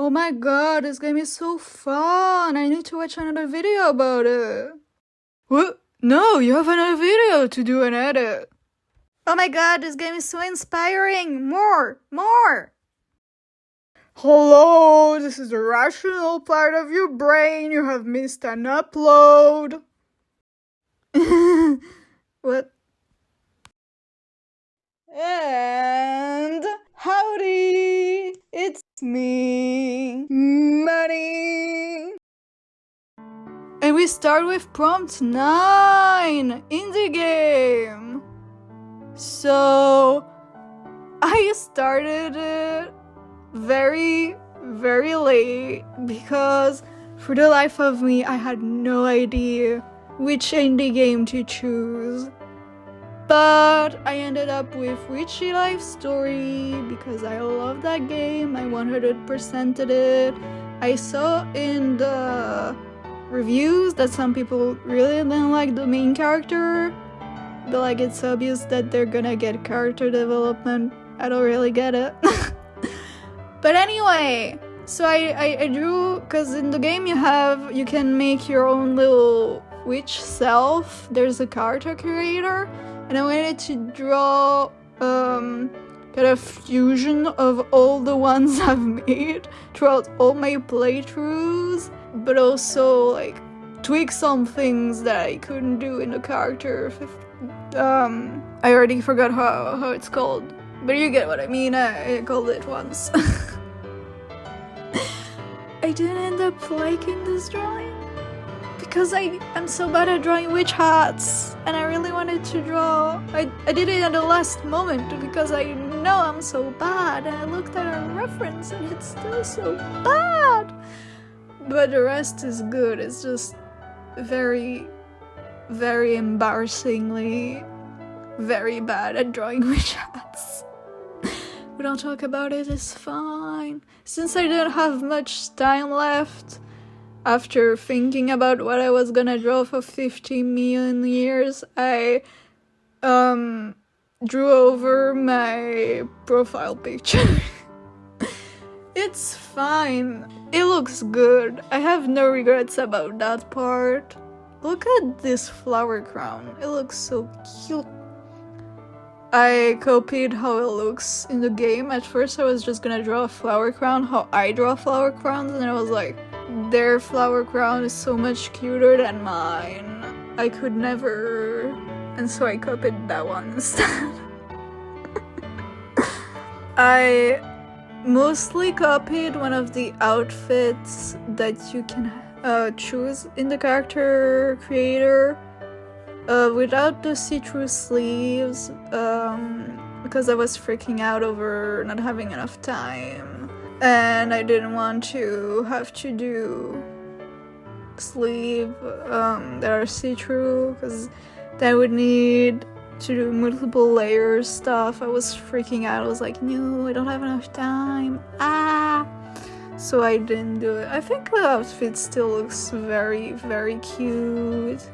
Oh my god, this game is so fun! I need to watch another video about it. What? No, you have another video to do an edit. Oh my god, this game is so inspiring! More! Hello, this is the rational part of your brain. You have missed an upload. What? And howdy! It's me, Manny! And we start with prompt 9 in the game. So, I started it very late because for the life of me, I had no idea which indie game to choose. But I ended up with Witchy Life Story because I love that game. I 100%ed it. I saw in the reviews that some people really didn't like the main character, but like it's obvious that they're gonna get character development. I don't really get it. But anyway, so I drew, because in the game you can make your own little witch self. There's a character creator, and I wanted to draw kind of fusion of all the ones I've made throughout all my playthroughs, but also like tweak some things that I couldn't do in the character. I already forgot how it's called, but you get what I mean. I called it once. I didn't end up liking this drawing because I'm so bad at drawing witch hats, and I really wanted to draw. I did it at the last moment because I know I'm so bad, and I looked at a reference and it's still so bad. But the rest is good. It's just very embarrassingly very bad at drawing witch hats. We don't talk about it, it's fine. Since I didn't have much time left, after thinking about what I was gonna draw for 50 million years, I drew over my profile picture. It's fine. It looks good. I have no regrets about that part. Look at this flower crown. It looks so cute. I copied how it looks in the game. At first I was just gonna draw a flower crown, how I draw flower crowns, and I was like, their flower crown is so much cuter than mine. I could never. And so I copied that one instead. I mostly copied one of the outfits that you can choose in the character creator. Without the see-through sleeves, because I was freaking out over not having enough time, and I didn't want to have to do sleeve that are see-through, because that would need to do multiple layers stuff. I was freaking out. I was like, no, I don't have enough time. So I didn't do it. I think the outfit still looks very cute.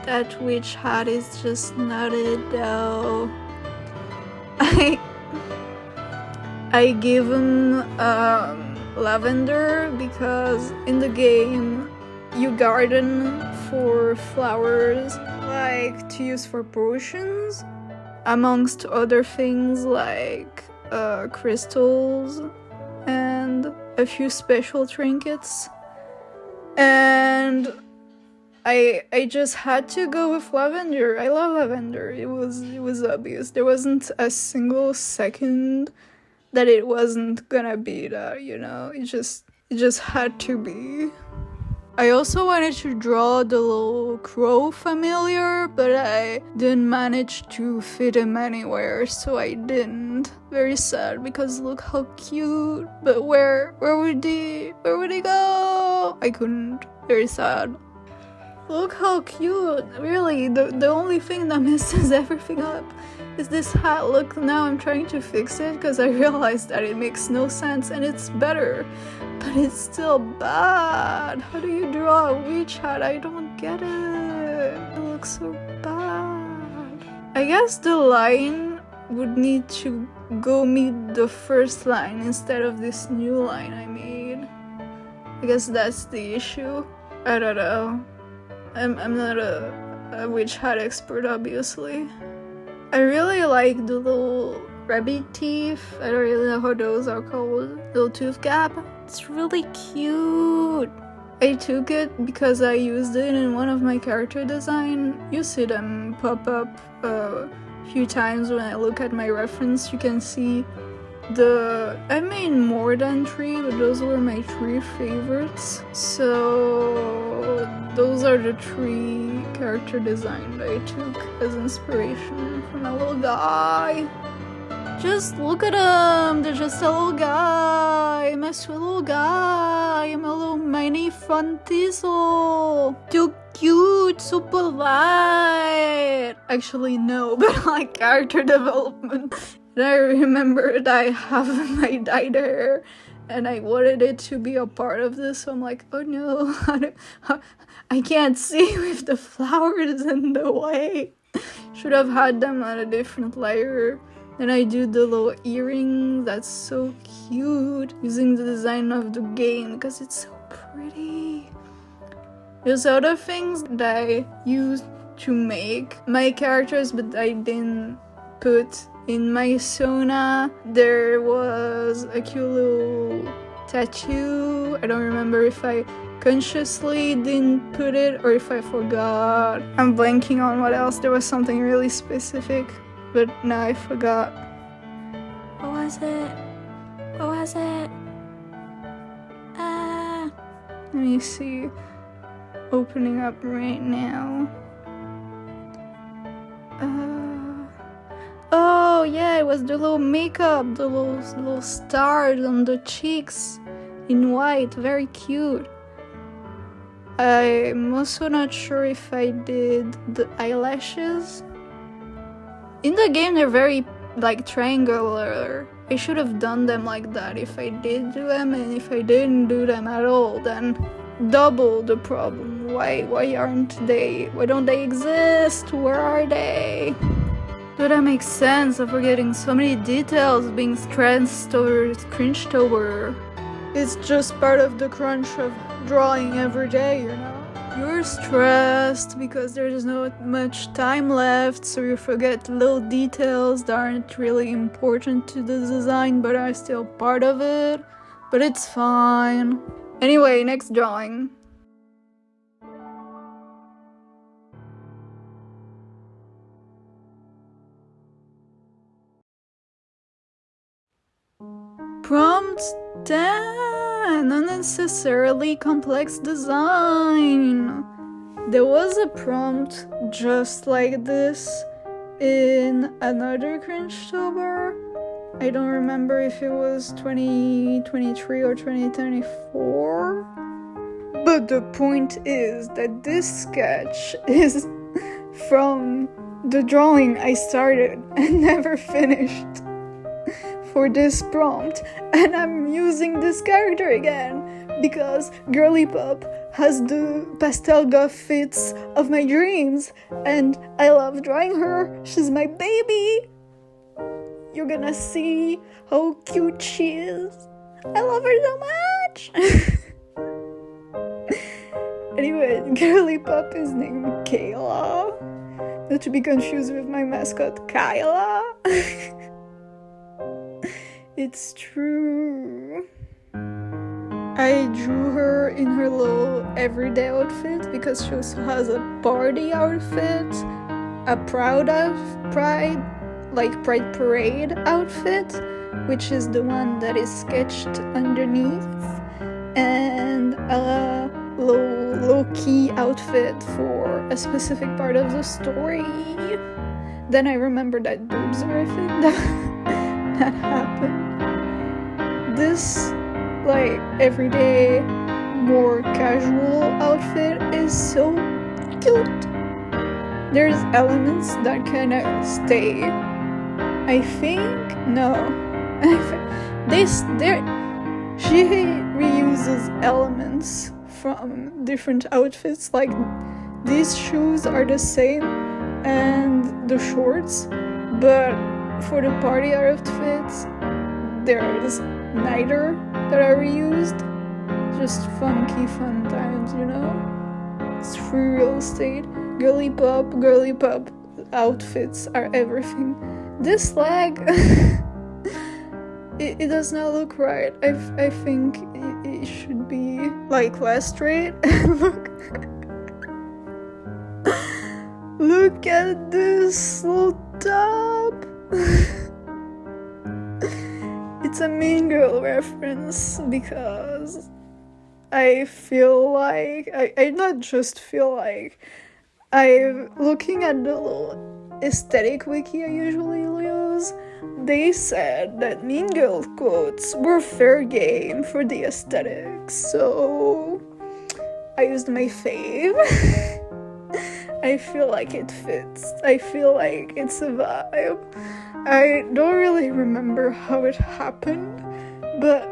That witch hat is just not it though. I give him lavender because in the game you garden for flowers like to use for potions, amongst other things like crystals and a few special trinkets. And I just had to go with lavender. I love lavender. It was obvious. There wasn't a single second that it wasn't gonna be that, you know? It just had to be. I also wanted to draw the little crow familiar, but I didn't manage to fit him anywhere, so I didn't. Very sad because look how cute. But where would he go? I couldn't. Very sad. Look how cute, really. The only thing that messes everything up is this hat. Look, now I'm trying to fix it because I realized that it makes no sense and it's better, but it's still bad. How do you draw a witch hat? I don't get it. It looks so bad. I guess the line would need to go meet the first line instead of this new line I made. I guess that's the issue. I don't know. I'm not a witch hat expert, obviously. I really like the little rabbit teeth. I don't really know how those are called. Little tooth gap. It's really cute. I took it because I used it in one of my character design. You see them pop up a few times when I look at my reference. You can see I made more than 3, but those were my 3 favorites. So those are the 3 character designs I took as inspiration for my little guy. Just look at him, they're just a little guy, my sweet little guy, my little Manny frontizo. Too cute, so polite. Actually no, but like character development. And I remembered I have my dyed hair and I wanted it to be a part of this, so I'm like, oh no, I can't see with the flowers in the way. Should have had them on a different layer. Then I do the little earrings, that's so cute, using the design of the game because it's so pretty. There's other things that I used to make my characters, but I didn't put in my Sona. There was a cute little tattoo. I don't remember if I consciously didn't put it or if I forgot. I'm blanking on what else. There was something really specific, but now I forgot. What was it? What was it? Let me see. Opening up right now. Oh yeah, it was the little makeup, the little stars on the cheeks in white, very cute. I'm also not sure if I did the eyelashes. In the game they're very like triangular. I should have done them like that if I did do them, and if I didn't do them at all, then double the problem. Why don't they exist? Where are they? So that makes sense. I'm forgetting so many details being stressed over Cringetober. It's just part of the crunch of drawing every day, you know? You're stressed because there's not much time left, so you forget little details that aren't really important to the design but are still part of it. But it's fine. Anyway, next drawing. Prompt 10. Unnecessarily complex design. There was a prompt just like this in another Cringetober. I don't remember if it was 2023 or 2024. But the point is that this sketch is from the drawing I started and never finished for this prompt, and I'm using this character again because Girly Pop has the pastel goth fits of my dreams and I love drawing her. She's my baby. You're gonna see how cute she is. I love her so much. Anyway, Girly Pop is named Kayla, not to be confused with my mascot Kyla. It's true. I drew her in her little everyday outfit because she also has a party outfit, a pride parade outfit, which is the one that is sketched underneath, and a low-key outfit for a specific part of the story. Then I remembered that boobs are a thing that happened. This, like, everyday, more casual outfit is so cute. There's elements that kind of stay. I think, no. She reuses elements from different outfits, like these shoes are the same and the shorts, but for the party outfits, there's neither that I reused. Just funky fun times, you know? It's free real estate. Girly pop outfits are everything. This leg, it does not look right. I think it should be like less straight. Look at this little top. It's a Mean Girl reference because I feel like I not just feel like I'm looking at the little aesthetic wiki I usually use. They said that Mean Girl quotes were fair game for the aesthetics, so I used my fave. I feel like it fits. I feel like it's a vibe. I don't really remember how it happened, but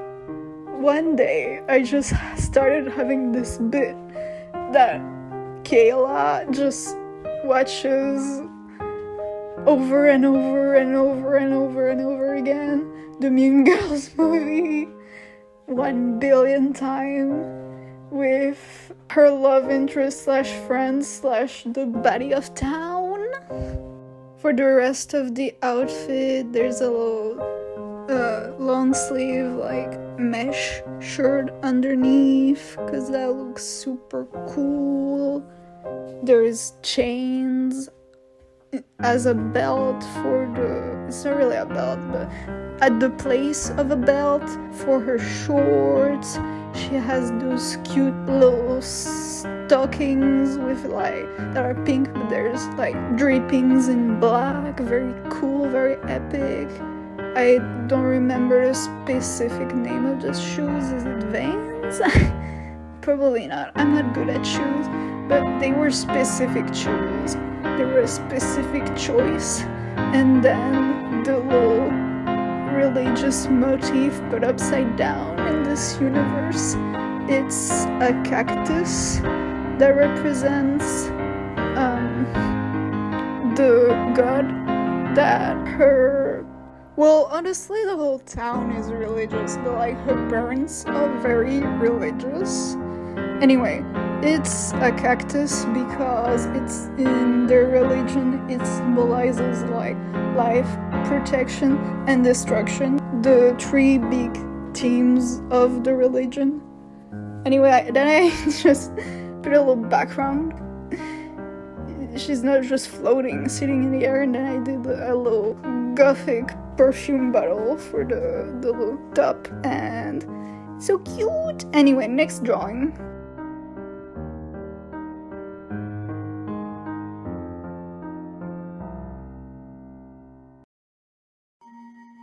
one day I just started having this bit that Kayla just watches over and over and over and over and over again the Mean Girls movie 1 billion times with her love interest slash friend slash the baddie of town. For the rest of the outfit, there's a little long sleeve like mesh shirt underneath because that looks super cool. There's chains as a belt for the, it's not really a belt, but at the place of a belt for her shorts. She has those cute little stockings with like, that are pink, but there's like drippings in black. Very cool, very epic. I don't remember the specific name of the shoes. Is it Vans? Probably not. I'm not good at shoes, but they were specific shoes. They were a specific choice. And then the little religious motif but upside down in this universe. It's a cactus that represents the god that her, well, honestly the whole town is religious, but like her parents are very religious. Anyway, it's a cactus because it's in their religion. It symbolizes like life, protection, and destruction, the 3 big themes of the religion. Anyway, then I just put a little background. She's not just floating, sitting in the air, and then I did a little gothic perfume bottle for the little top, and it's so cute. Anyway, next drawing.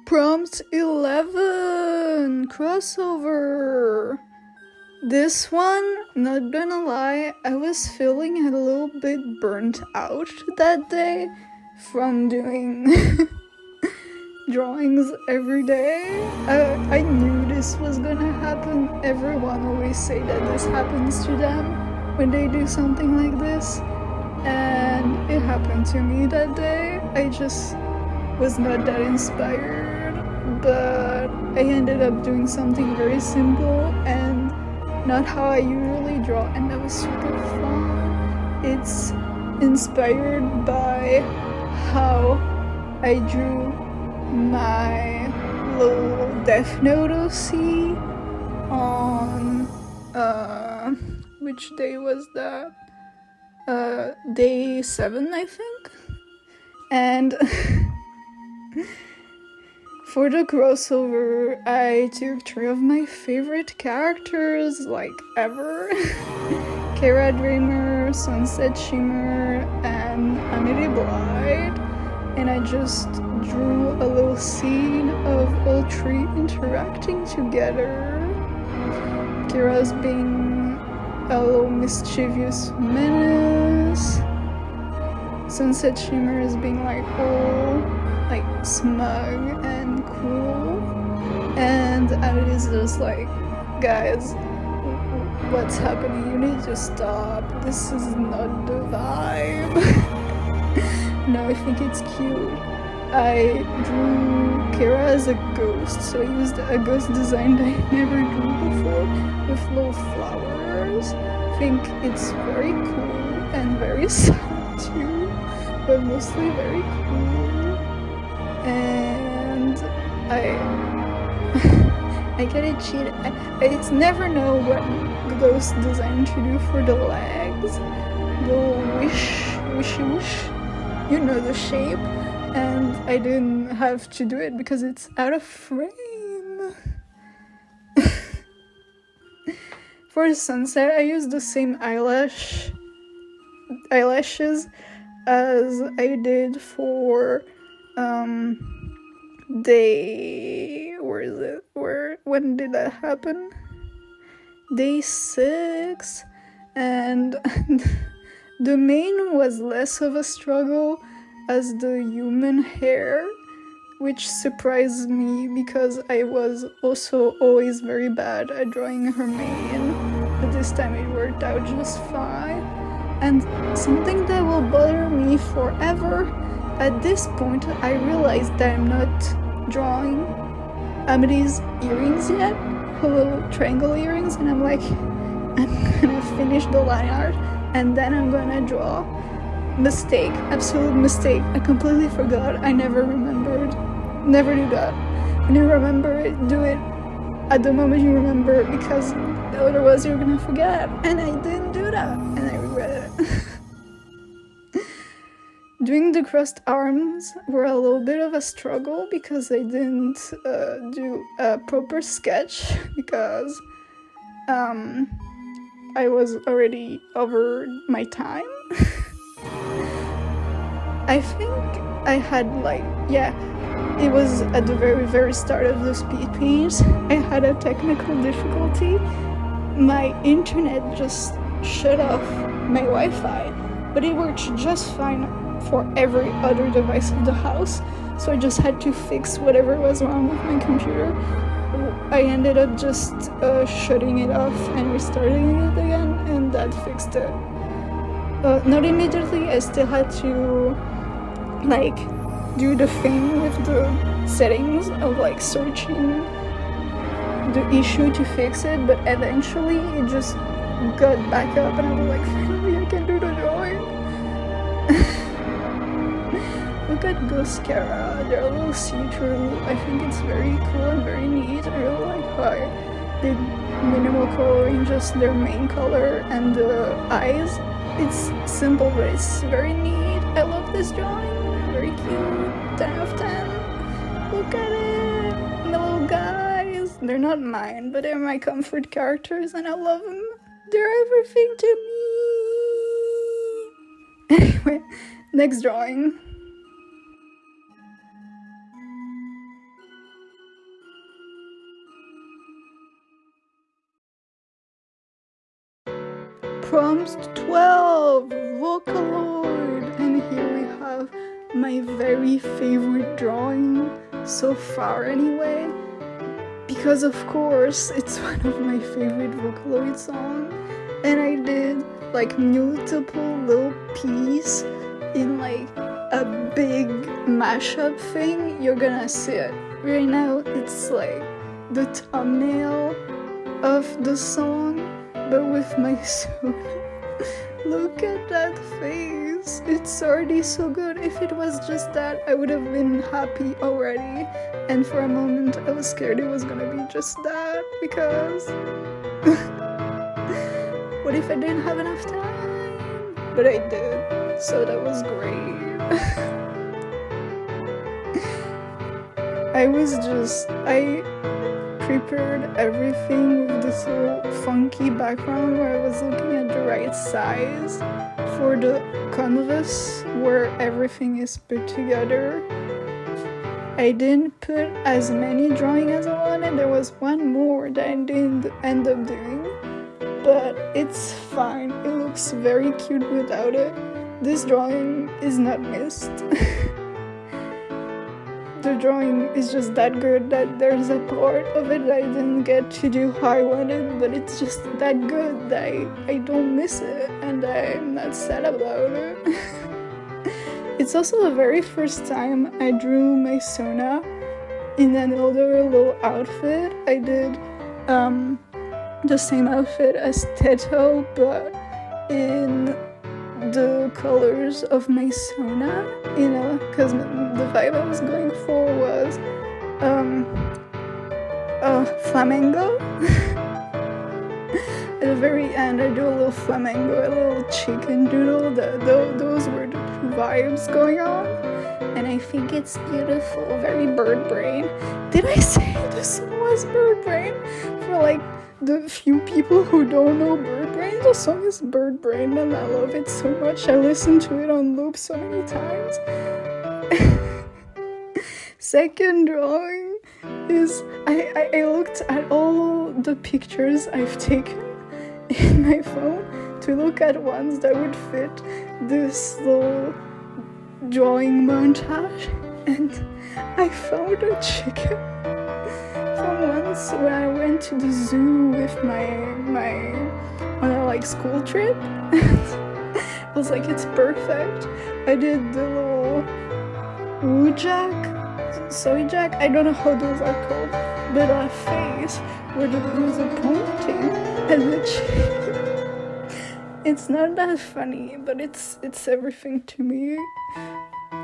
Prompt 11 crossover. This one, not gonna lie, I was feeling a little bit burnt out that day from doing drawings every day. I knew this was gonna happen. Everyone always say that this happens to them when they do something like this, and it happened to me that day. I just was not that inspired, but I ended up doing something very simple and not how I usually draw, and that was super fun. It's inspired by how I drew my little Death Note OC on which day was that? Day 7, I think. And for the crossover, I took 3 of my favorite characters, like, ever. Kara Dreamer, Sunset Shimmer, and Amelie Blythe. And I just drew a little scene of all 3 interacting together. Kara's being a little mischievous menace. Sunset Shimmer is being like all like smug and cool, and Amelie is just like, guys, what's happening? You need to stop. This is not the vibe. No, I think it's cute. I drew Kira as a ghost, so I used a ghost design that I never drew before with little flowers. I think it's very cool and very sad too, but mostly very cool. And I gotta cheat. I never know what ghost design to do for the legs. The wishy wish, you know the shape. And I didn't have to do it because it's out of frame. For the sunset, I used the same eyelashes as I did for when did that happen? Day 6, and the mane was less of a struggle as the human hair, which surprised me because I was also always very bad at drawing her mane, but this time it worked out just fine. And something that will bother me forever, at this point I realized that I'm not drawing Amity's earrings yet, her little triangle earrings, and I'm like, I'm gonna finish the line art and then I'm gonna draw. Mistake, absolute mistake. I completely forgot. I never remembered. Never do that. When you remember it, do it at the moment you remember, because otherwise you're gonna forget. And I didn't do that, and I regret it. Doing the crossed arms were a little bit of a struggle because I didn't do a proper sketch because I was already over my time. I think I had it was at the very, very start of the Speedpaint. I had a technical difficulty. My internet just shut off my Wi-Fi, but it worked just fine for every other device of the house, so I just had to fix whatever was wrong with my computer. I ended up just shutting it off and restarting it again, and that fixed it. Not immediately, I still had to do the thing with the settings of searching the issue to fix it, but eventually it just got back up and I was like, finally I can do the drawing. Look at Ghost Kara, they're a little see-through. I think it's very cool and very neat. I really like how I did minimal coloring, just their main color and the eyes. It's simple, but it's very neat. I love this drawing. Very cute. 10 out of 10. Look at it. The little guys. They're not mine, but they're my comfort characters, and I love them. They're everything to me. Anyway, next drawing. Prompt 12, vocaloid, and here we have my very favorite drawing so far anyway, because of course it's one of my favorite vocaloid songs, and I did multiple little pieces in a big mashup thing. You're gonna see it right now. It's the thumbnail of the song, but with my son. Look at that face. It's already so good. If it was just that, I would have been happy already. And for a moment, I was scared it was gonna be just that, because what if I didn't have enough time? But I did, so that was great. I prepared everything with this little funky background where I was looking at the right size for the canvas where everything is put together. I didn't put as many drawings as I wanted. There was one more that I didn't end up doing, but it's fine. It looks very cute without it. This drawing is not missed. The drawing is just that good that there's a part of it that I didn't get to do how I wanted, but it's just that good that I don't miss it, and I'm not sad about it. It's also the very first time I drew my Sona in another little outfit. I did the same outfit as Teto, but in the colors of my Sona, you know, because the vibe I was going for was flamenco. At the very end, I do a little flamenco, a little chicken doodle. Those were the two vibes going on, and I think it's beautiful, very bird brain. Did I say this song was bird brain? For like the few people who don't know bird brain, the song is bird brain, and I love it so much. I listened to it on loop so many times. Second drawing is I looked at all the pictures I've taken in my phone to look at ones that would fit this little drawing montage, and I found a chicken from once when I went to the zoo with my on a like school trip. I was like, it's perfect. I did the little soy jack, I don't know how those are called, but a face where there's a pointing and the chicken. It's not that funny, but it's everything to me.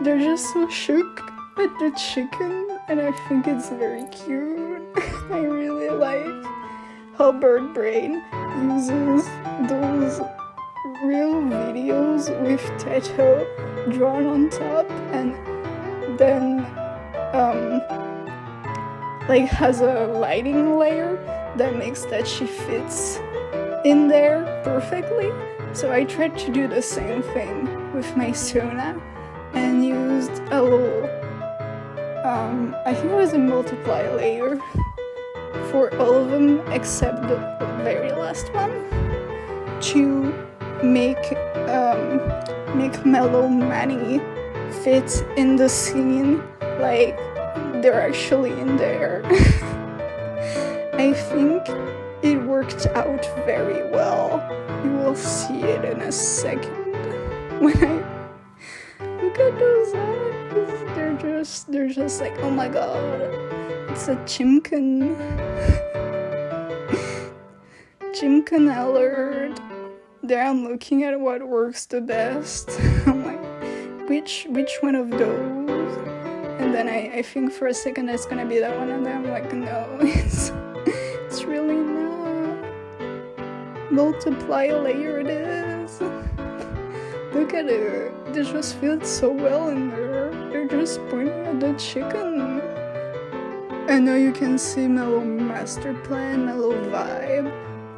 They're just so shook at the chicken, and I think it's very cute. I really like how Bird Brain uses those real videos with Teto drawn on top, and then like has a lighting layer that makes that she fits in there perfectly. So I tried to do the same thing with my Sona and used a little I think it was a multiply layer for all of them except the very last one to make Mellow Manny fit in the scene like they're actually in there. I think it worked out very well. You will see it in a second. When I look at those eyes, they're just like, oh my god, it's a chimkin. Chimkin alert. There I'm looking at what works the best. I'm like, which one of those? And then I think for a second it's gonna be that one, and then I'm like, no, it's really not. Multiply layer it is. Look at it. They just fit so well in there. They're just pointing at the chicken. And now you can see my little master plan, my little vibe.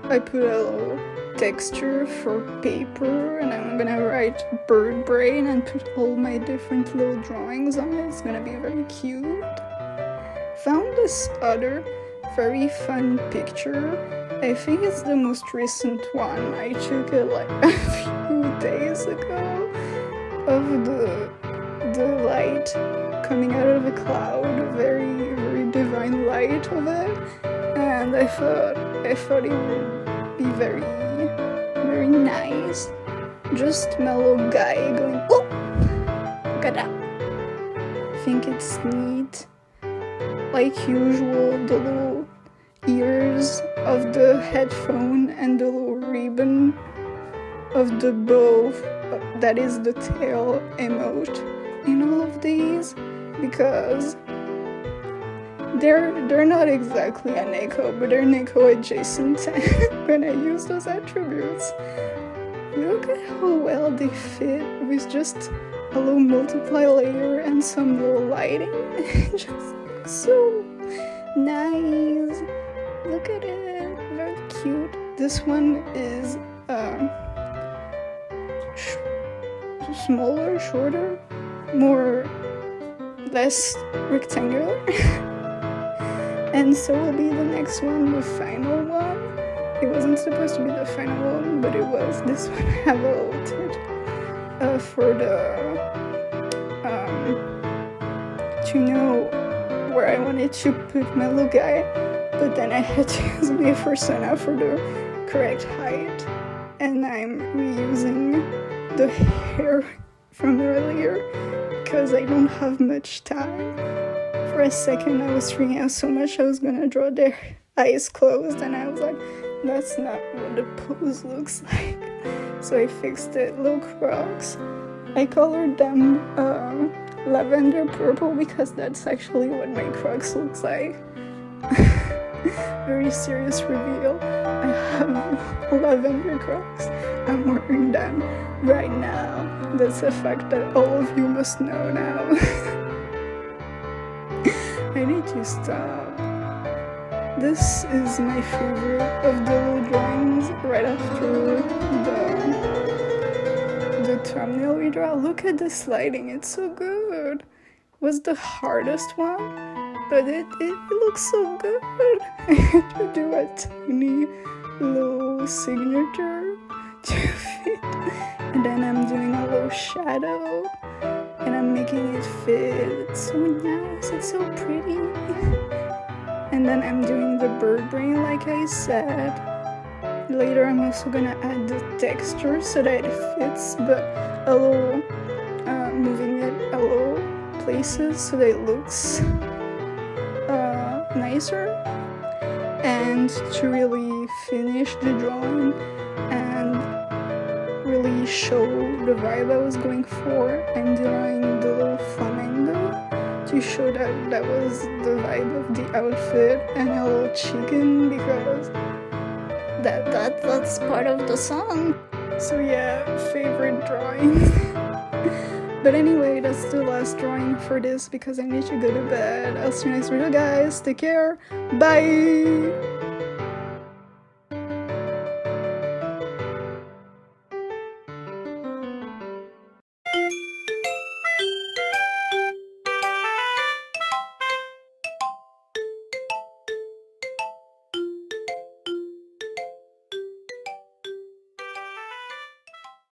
I put a little texture for paper, and I'm gonna write Bird Brain and put all my different little drawings on it. It's gonna be very cute. Found this other very fun picture. I think it's the most recent one. I took it like a few days ago of the light coming out of a cloud, very, very divine light of it, and I thought it would be very, very nice. Just Mellow guy going, oh, look at that. I think it's neat. Like usual, the little ears of the headphone and the little ribbon of the bow that is the tail emote in all of these, because they're not exactly a Neko, but they're Neko adjacent when I use those attributes. Look at how well they fit with just a little multiply layer and some little lighting. Just so nice. Look at it, very cute. This one is smaller, shorter, less rectangular. And so will be the next one, the final one. It wasn't supposed to be the final one, but it was. This one I have a little tit for the to know where I wanted to put my little guy, but then I had to use my persona for the correct height, and I'm reusing the hair from earlier because I don't have much time. For a second I was freaking out so much I was gonna draw their eyes closed, and I was like, that's not what the pose looks like. So I fixed it. Look, rocks. I colored them lavender purple because that's actually what my Crocs looks like. Very serious reveal. I have lavender Crocs. I'm wearing them right now. That's a fact that all of you must know now. I need to stop. This is my favorite of the little drawings right after the thumbnail we draw. Look at the sliding, it's so good. Was the hardest one, but it looks so good. I had to do a tiny little signature to fit, and then I'm doing a little shadow, and I'm making it fit. It's so nice, it's so pretty. And then I'm doing the bird brain like I said. Later I'm also gonna add the texture so that it fits, but a little moving it a little places so that it looks nicer. And to really finish the drawing and really show the vibe I was going for, I'm drawing the little flamingo to show that that was the vibe of the outfit, and a little chicken because that's part of the song. So yeah, favorite drawing. But anyway, that's the last drawing for this because I need to go to bed. I'll see you next video, guys. Take care. Bye.